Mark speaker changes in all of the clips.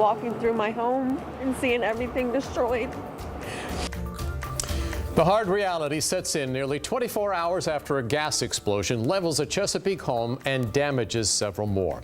Speaker 1: walking through my home and seeing everything destroyed.
Speaker 2: The hard reality sets in nearly 24 hours after a gas explosion levels a Chesapeake home and damages several more.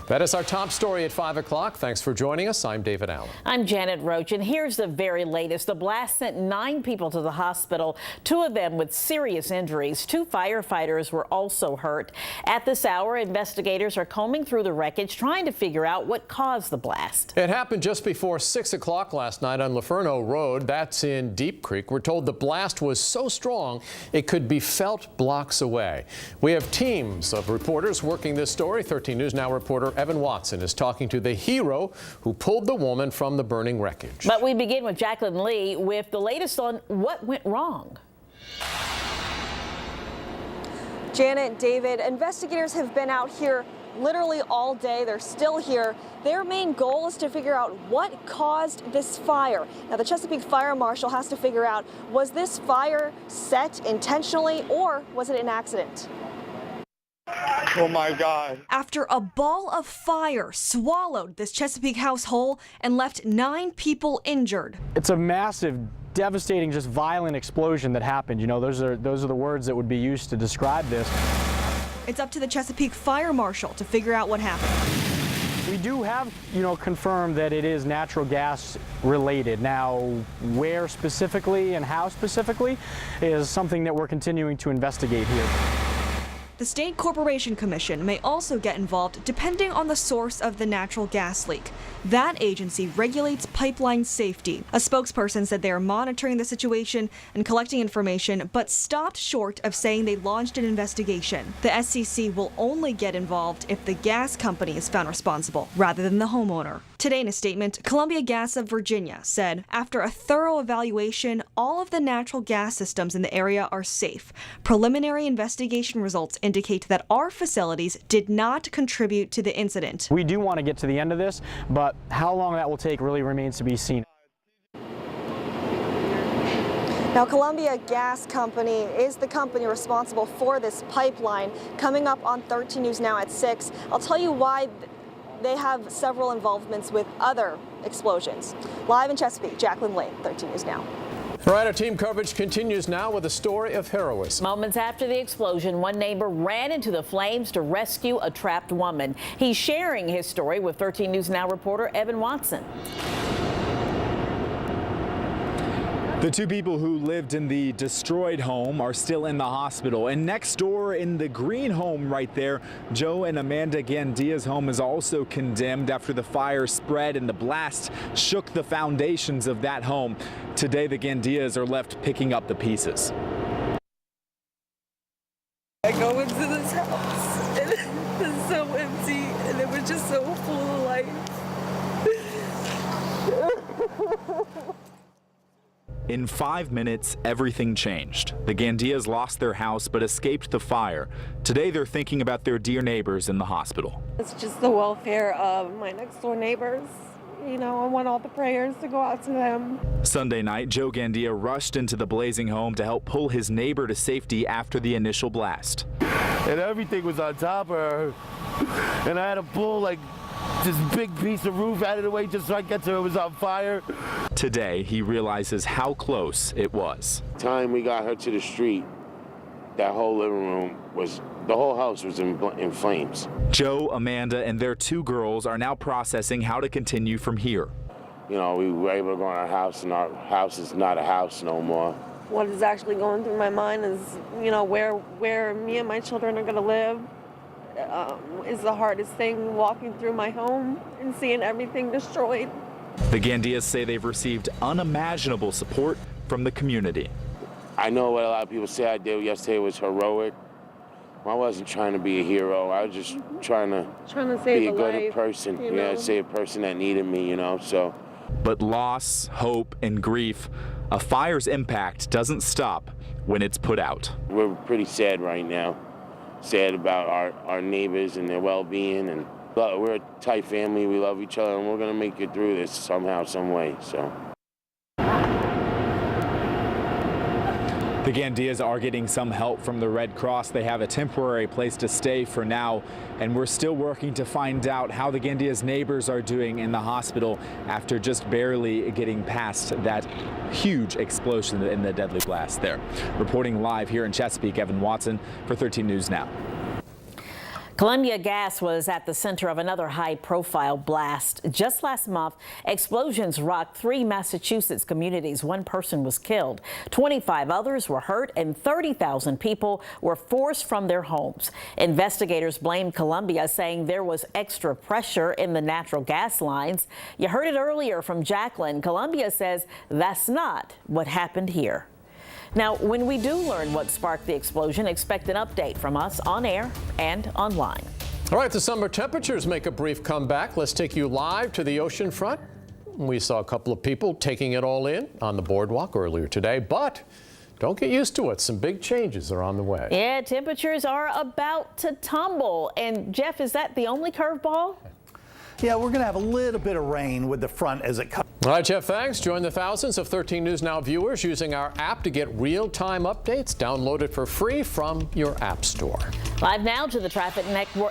Speaker 2: That is our top story at 5 o'clock. Thanks for joining us. I'm David Allen.
Speaker 3: I'm Janet Roach, and here's the very latest. The blast sent 9 people to the hospital, 2 of them with serious injuries. 2 firefighters were also hurt. At this hour, investigators are combing through the wreckage, trying to figure out what caused the blast.
Speaker 2: It happened just before 6 o'clock last night on Laferno Road. That's in Deep Creek. We're told the blast was so strong it could be felt blocks away. We have teams of reporters working this story. 13 News Now reporter Evan Watson is talking to the hero who pulled the woman from the burning wreckage.
Speaker 3: But we begin with Jacqueline Lee with the latest on what went wrong.
Speaker 4: Janet, David, investigators have been out here literally all day. They're still here. Their main goal is to figure out what caused this fire. Now, the Chesapeake Fire Marshal has to figure out, was this fire set intentionally or was it an accident?
Speaker 5: Oh my God.
Speaker 4: After a ball of fire swallowed this Chesapeake house whole and left 9 people injured.
Speaker 6: It's a massive, devastating, just violent explosion that happened. You know, those are the words that would be used to describe this.
Speaker 4: It's up to the Chesapeake Fire Marshal to figure out what happened.
Speaker 6: We do have, confirmed that it is natural gas related. Now, where specifically and how specifically is something that we're continuing to investigate here.
Speaker 4: The State Corporation Commission may also get involved depending on the source of the natural gas leak. That agency regulates pipeline safety. A spokesperson said they are monitoring the situation and collecting information, but stopped short of saying they launched an investigation. The SCC will only get involved if the gas company is found responsible, rather than the homeowner. Today in a statement, Columbia Gas of Virginia said, after a thorough evaluation, all of the natural gas systems in the area are safe. Preliminary investigation results indicate that our facilities did not contribute to the incident.
Speaker 6: We do want to get to the end of this, but how long that will take really remains to be seen.
Speaker 4: Now, Columbia Gas Company is the company responsible for this pipeline. Coming up on 13 News Now at 6, I'll tell you why they have several involvements with other explosions. Live in Chesapeake, Jacqueline Lee, 13 News Now.
Speaker 2: All right, our team coverage continues now with a story of heroism.
Speaker 3: Moments after the explosion, one neighbor ran into the flames to rescue a trapped woman. He's sharing his story with 13 News Now reporter Evan Watson.
Speaker 5: The 2 people who lived in the destroyed home are still in the hospital. And next door in the green home right there, Joe and Amanda Gandia's home is also condemned after the fire spread and the blast shook the foundations of that home. Today, the Gandias are left picking up the pieces.
Speaker 1: I go into this house and it's so empty and it was just so full of life.
Speaker 5: In 5 minutes, everything changed. The Gandias lost their house but escaped the fire. Today, they're thinking about their dear neighbors in the hospital.
Speaker 1: It's just the welfare of my next door neighbors. I want all the prayers to go out to them.
Speaker 5: Sunday night, Joe Gandia rushed into the blazing home to help pull his neighbor to safety after the initial blast.
Speaker 7: And everything was on top of her. And I had to pull this big piece of roof out of the way just so I could get to her. It was on fire.
Speaker 5: Today, he realizes how close it was.
Speaker 8: Time we got her to the street, that whole living room the whole house was in flames.
Speaker 5: Joe, Amanda, and their 2 girls are now processing how to continue from here.
Speaker 8: We were able to go in our house, and our house is not a house no more.
Speaker 1: What is actually going through my mind is, where me and my children are going to live. Is the hardest thing, walking through my home and seeing everything destroyed.
Speaker 5: The Gandias say they've received unimaginable support from the community.
Speaker 8: I know what a lot of people say I did yesterday was heroic. I wasn't trying to be a hero. I was just trying to
Speaker 1: save
Speaker 8: be a good
Speaker 1: life,
Speaker 8: person. Save a person that needed me, so.
Speaker 5: But loss, hope, and grief, a fire's impact doesn't stop when it's put out.
Speaker 8: We're pretty sad right now. Sad about our neighbors and their well-being, and we're a tight family. We love each other, and we're gonna make it through this somehow, some way. So.
Speaker 5: The Gandias are getting some help from the Red Cross. They have a temporary place to stay for now, and we're still working to find out how the Gandias' neighbors are doing in the hospital after just barely getting past that huge explosion in the deadly blast there. Reporting live here in Chesapeake, Evan Watson for 13 News Now.
Speaker 3: Columbia Gas was at the center of another high-profile blast. Just last month, explosions rocked 3 Massachusetts communities. 1 person was killed. 25 others were hurt, and 30,000 people were forced from their homes. Investigators blamed Columbia, saying there was extra pressure in the natural gas lines. You heard it earlier from Jacqueline. Columbia says that's not what happened here. Now, when we do learn what sparked the explosion, expect an update from us on air and online.
Speaker 2: All right, the summer temperatures make a brief comeback. Let's take you live to the ocean front. We saw a couple of people taking it all in on the boardwalk earlier today, but don't get used to it. Some big changes are on the way.
Speaker 3: Yeah, temperatures are about to tumble. And Jeff, is that the only curveball?
Speaker 9: Yeah, we're going to have a little bit of rain with the front as it comes.
Speaker 2: All right, Jeff, thanks. Join the thousands of 13 News Now viewers using our app to get real-time updates. Download it for free from your app store.
Speaker 3: Live now to the traffic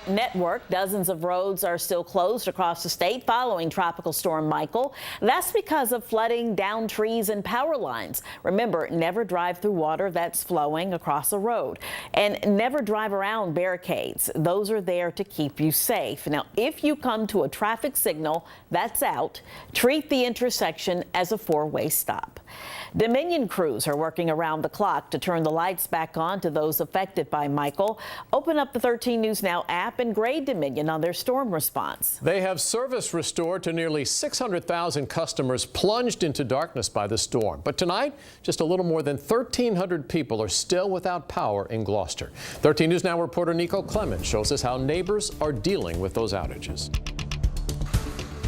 Speaker 3: network. Dozens of roads are still closed across the state following Tropical Storm Michael. That's because of flooding, downed trees, and power lines. Remember, never drive through water that's flowing across a road. And never drive around barricades. Those are there to keep you safe. Now, if you come to a traffic signal that's out, treat the intersection as a 4-way stop. Dominion crews are working around the clock to turn the lights back on to those affected by Michael. Open up the 13 News Now app and grade Dominion on their storm response.
Speaker 2: They have service restored to nearly 600,000 customers plunged into darkness by the storm. But tonight, just a little more than 1,300 people are still without power in Gloucester. 13 News Now reporter Nico Clemens shows us how neighbors are dealing with those outages.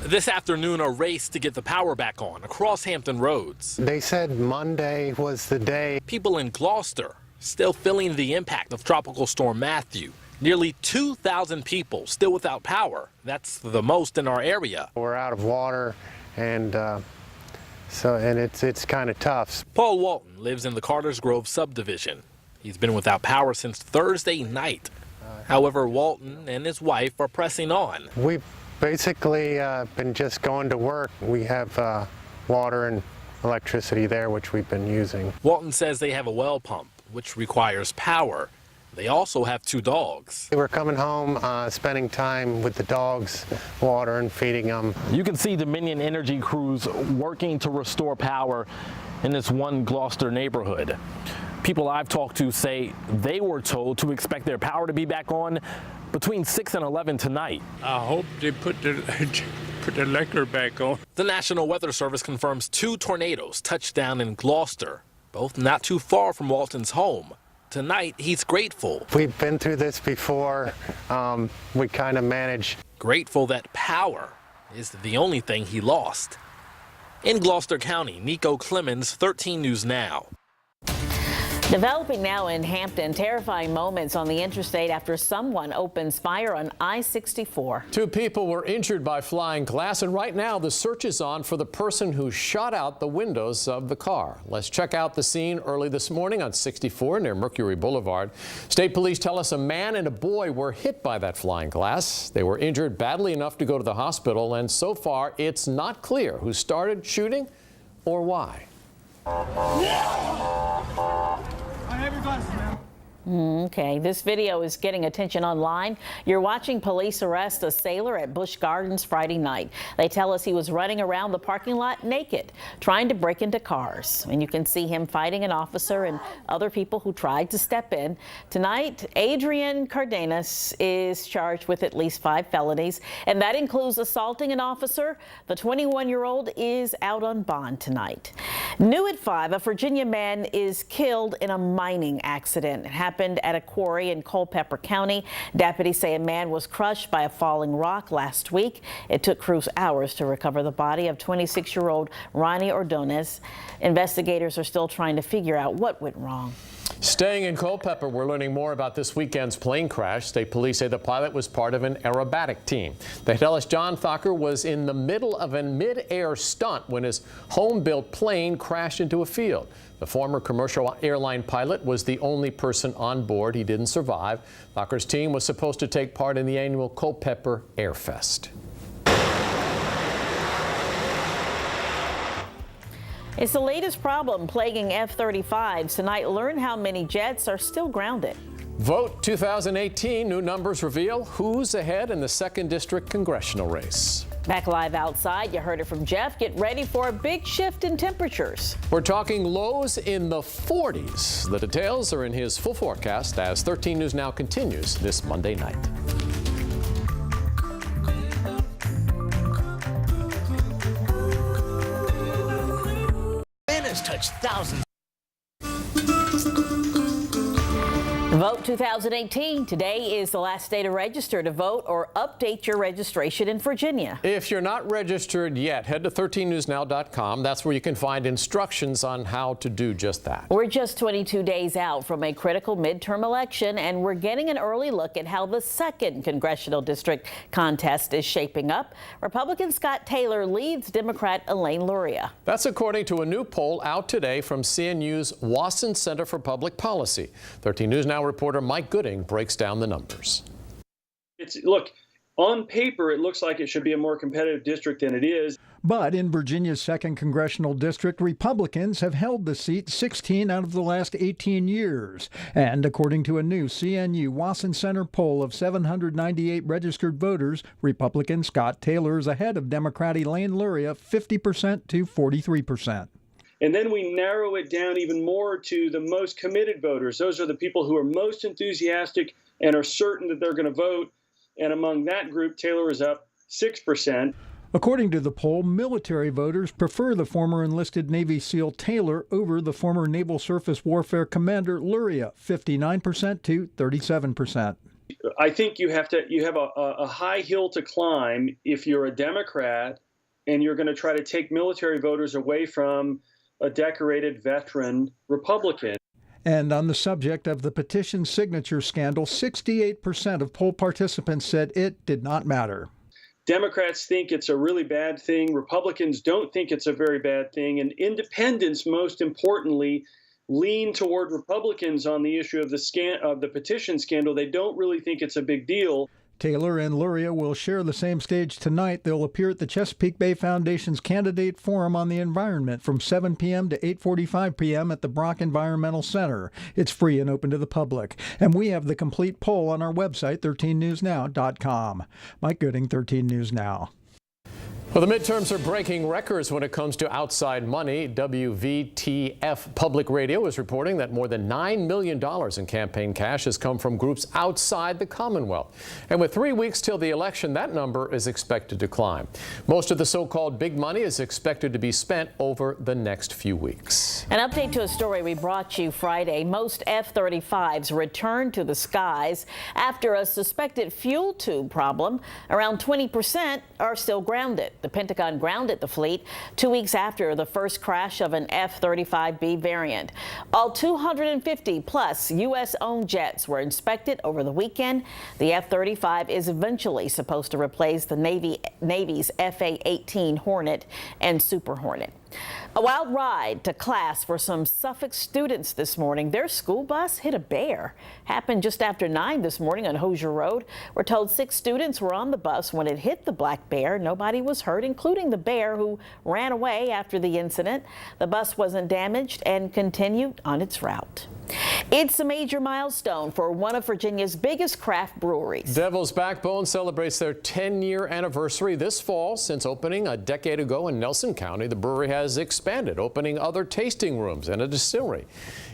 Speaker 10: This afternoon, a race to get the power back on across Hampton roads.
Speaker 11: They said Monday was the day.
Speaker 10: People in Gloucester still feeling the impact of Tropical Storm Matthew. Nearly 2,000 people still without power. That's the most in our area.
Speaker 11: We're out of water, and it's kind of tough.
Speaker 10: Paul Walton lives in the Carters Grove subdivision. He's been without power since Thursday night. However, Walton and his wife are pressing on.
Speaker 11: We've basically been just going to work. We have water and electricity there, which we've been using.
Speaker 10: Walton says they have a well pump, which requires power. They also have 2 dogs.
Speaker 11: We're coming home, spending time with the dogs, water and feeding them.
Speaker 12: You can see Dominion Energy crews working to restore power in this one Gloucester neighborhood. People I've talked to say they were told to expect their power to be back on between 6 and 11 tonight.
Speaker 13: I hope they put the electric back on.
Speaker 10: The National Weather Service confirms 2 tornadoes touched down in Gloucester, both not too far from Walton's home. Tonight, he's grateful.
Speaker 11: We've been through this before. We kind of manage.
Speaker 10: Grateful that power is the only thing he lost. In Gloucester County, Nico Clemens, 13 News Now.
Speaker 3: Developing now in Hampton, terrifying moments on the interstate after someone opens fire on I-64.
Speaker 2: 2 people were injured by flying glass, and right now the search is on for the person who shot out the windows of the car. Let's check out the scene early this morning on 64 near Mercury Boulevard. State police tell us a man and a boy were hit by that flying glass. They were injured badly enough to go to the hospital, and so far it's not clear who started shooting or why.
Speaker 3: Okay, this video is getting attention online. You're watching police arrest a sailor at Busch Gardens Friday night. They tell us he was running around the parking lot naked, trying to break into cars. And you can see him fighting an officer and other people who tried to step in. Tonight, Adrian Cardenas is charged with at least 5 felonies, and that includes assaulting an officer. The 21-year-old is out on bond tonight. New at 5, a Virginia man is killed in a mining accident. It happened at a quarry in Culpeper County. Deputies say a man was crushed by a falling rock last week. It took crews hours to recover the body of 26-year-old Ronnie Ordonez. Investigators are still trying to figure out what went wrong.
Speaker 2: Staying in Culpeper, we're learning more about this weekend's plane crash. State police say the pilot was part of an aerobatic team. They tell us John Thacker was in the middle of a mid-air stunt when his home-built plane crashed into a field. The former commercial airline pilot was the only person on board. He didn't survive. Thacker's team was supposed to take part in the annual Culpeper Air Fest.
Speaker 3: It's the latest problem plaguing F-35s. Tonight, learn how many jets are still grounded.
Speaker 2: Vote 2018. New numbers reveal who's ahead in the 2nd District congressional race.
Speaker 3: Back live outside, you heard it from Jeff. Get ready for a big shift in temperatures.
Speaker 2: We're talking lows in the 40s. The details are in his full forecast as 13 News Now continues this Monday night.
Speaker 14: Has touched thousands.
Speaker 3: Vote 2018. Today is the last day to register to vote or update your registration in Virginia.
Speaker 2: If you're not registered yet, head to 13newsnow.com. That's where you can find instructions on how to do just that.
Speaker 3: We're just 22 days out from a critical midterm election, and we're getting an early look at how the 2nd congressional district contest is shaping up. Republican Scott Taylor leads Democrat Elaine Luria.
Speaker 2: That's according to a new poll out today from CNU's Wasson Center for Public Policy. 13 News Now reporter Mike Gooding breaks down the numbers.
Speaker 15: Look, on paper, it looks like it should be a more competitive district than it is.
Speaker 16: But in Virginia's 2nd congressional district, Republicans have held the seat 16 out of the last 18 years. And according to a new CNU Wasson Center poll of 798 registered voters, Republican Scott Taylor is ahead of Democrat Elaine Luria 50% to 43%.
Speaker 15: And then we narrow it down even more to the most committed voters. Those are the people who are most enthusiastic and are certain that they're going to vote. And among that group, Taylor is up 6%.
Speaker 16: According to the poll, military voters prefer the former enlisted Navy SEAL Taylor over the former Naval Surface Warfare Commander Luria, 59% to 37%.
Speaker 15: I think you have a high hill to climb if you're a Democrat and you're going to try to take military voters away from a decorated veteran Republican.
Speaker 16: And on the subject of the petition signature scandal, 68% of poll participants said it did not matter.
Speaker 15: Democrats think it's a really bad thing. Republicans don't think it's a very bad thing. And independents, most importantly, lean toward Republicans on the issue of the petition scandal. They don't really think it's a big deal.
Speaker 16: Taylor and Luria will share the same stage tonight. They'll appear at the Chesapeake Bay Foundation's Candidate Forum on the Environment from 7 p.m. to 8:45 p.m. at the Brock Environmental Center. It's free and open to the public. And we have the complete poll on our website, 13newsnow.com. Mike Gooding, 13 News Now.
Speaker 2: Well, the midterms are breaking records when it comes to outside money. WVTF Public Radio is reporting that more than $9 million in campaign cash has come from groups outside the Commonwealth. And with 3 weeks till the election, that number is expected to climb. Most of the so-called big money is expected to be spent over the next few weeks.
Speaker 3: An update to a story we brought you Friday. Most F-35s returned to the skies after a suspected fuel tube problem. Around 20% are still grounded. The Pentagon grounded the fleet 2 weeks after the first crash of an F-35B variant. All 250 plus U.S.-owned jets were inspected over the weekend. The F-35 is eventually supposed to replace the Navy's F/A-18 Hornet and Super Hornet. A wild ride to class for some Suffolk students this morning. Their school bus hit a bear. Happened just after 9 this morning on Hoosier Road. We're told 6 students were on the bus when it hit the black bear. Nobody was hurt, including the bear, who ran away after the incident. The bus wasn't damaged and continued on its route. It's a major milestone for one of Virginia's biggest craft breweries.
Speaker 2: Devil's Backbone celebrates their 10-year anniversary this fall. Since opening a decade ago in Nelson County, the brewery has expanded, opening other tasting rooms and a distillery.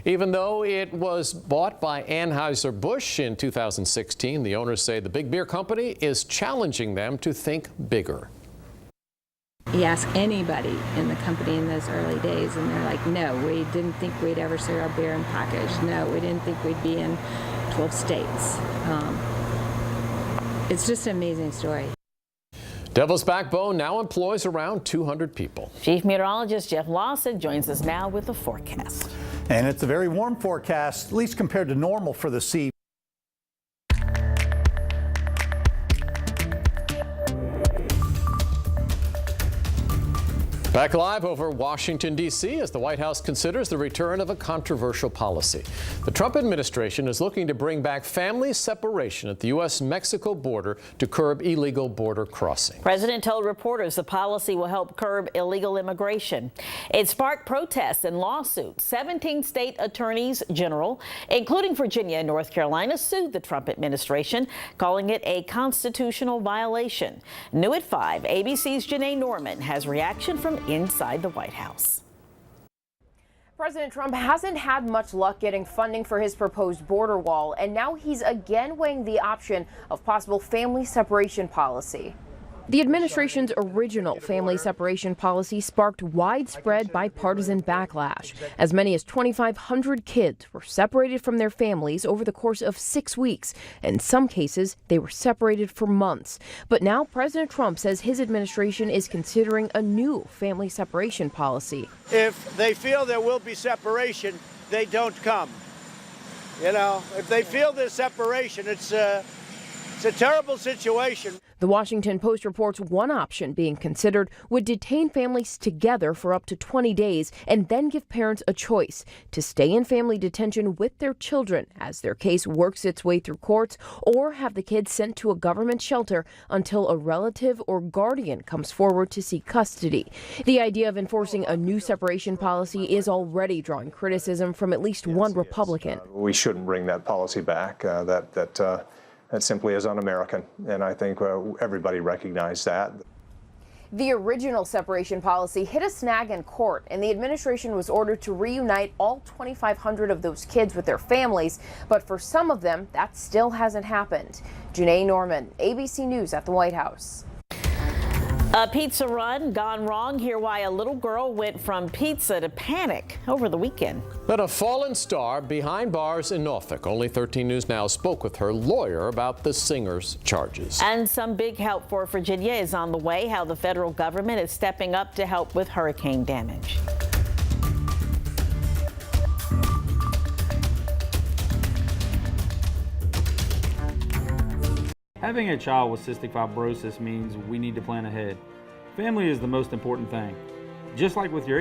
Speaker 2: Even though it was bought by Anheuser-Busch in 2016, the owners say the big beer company is challenging them to think bigger.
Speaker 17: You ask anybody in the company in those early days, and they're like, no, we didn't think we'd ever sell our beer in package. No, we didn't think we'd be in 12 states. It's just an amazing story.
Speaker 2: Devil's Backbone now employs around 200 people.
Speaker 3: Chief Meteorologist Jeff Lawson joins us now with the forecast.
Speaker 9: And it's a very warm forecast, at least compared to normal for the sea.
Speaker 2: Back live over Washington, D.C. as the White House considers the return of a controversial policy. The Trump administration is looking to bring back family separation at the U.S.-Mexico border to curb illegal border crossing.
Speaker 3: President told reporters the policy will help curb illegal immigration. It sparked protests and lawsuits. 17 state attorneys general, including Virginia and North Carolina, sued the Trump administration, calling it a constitutional violation. New at 5, ABC's Janae Norman has reaction from inside the White House.
Speaker 14: President Trump hasn't had much luck getting funding for his proposed border wall, and now he's again weighing the option of possible family separation policy. The administration's original family separation policy sparked widespread bipartisan backlash. As many as 2,500 kids were separated from their families over the course of 6 weeks. In some cases, they were separated for months. But now President Trump says his administration is considering a new family separation policy.
Speaker 18: If they feel there will be separation, they don't come. You know, if they feel there's separation, it's a terrible situation.
Speaker 14: The Washington Post reports one option being considered would detain families together for up to 20 days and then give parents a choice to stay in family detention with their children as their case works its way through courts, or have the kids sent to a government shelter until a relative or guardian comes forward to seek custody. The idea of enforcing a new separation policy is already drawing criticism from at least one Republican.
Speaker 19: We shouldn't bring that policy back. That simply is un-American, and I think everybody recognized that.
Speaker 14: The original separation policy hit a snag in court, and the administration was ordered to reunite all 2,500 of those kids with their families, but for some of them, that still hasn't happened. Janae Norman, ABC News at the White House.
Speaker 3: A pizza run gone wrong. Hear why a little girl went from pizza to panic over the weekend.
Speaker 2: But a fallen star behind bars in Norfolk. Only 13 News Now spoke with her lawyer about the singer's charges.
Speaker 3: And some big help for Virginia is on the way. How the federal government is stepping up to help with hurricane damage.
Speaker 20: Having a child with cystic fibrosis means we need to plan ahead. Family is the most important thing. Just like with your